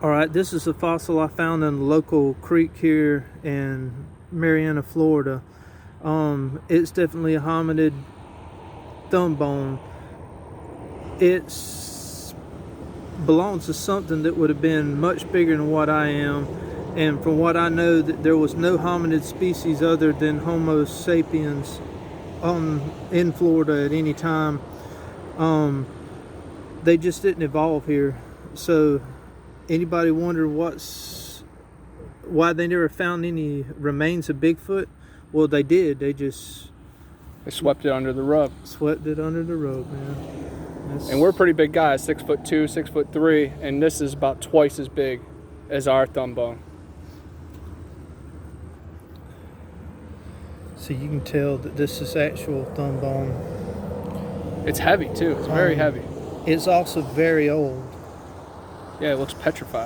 All right, this is a fossil I found in a local creek here in Marianna, Florida. It's definitely a hominid thumb bone. It belongs to something that would have been much bigger than what I am. And from what I know, that there was no hominid species other than Homo sapiens in Florida at any time. They just didn't evolve here. So anybody wonder why they never found any remains of Bigfoot? Well, they did. They swept it under the rug. Swept it under the rug, man. And we're pretty big guys, 6'2", 6'3", and this is about twice as big as our thumb bone. So you can tell that this is actual thumb bone. It's heavy too. It's very heavy. It's also very old. Yeah, it looks petrified.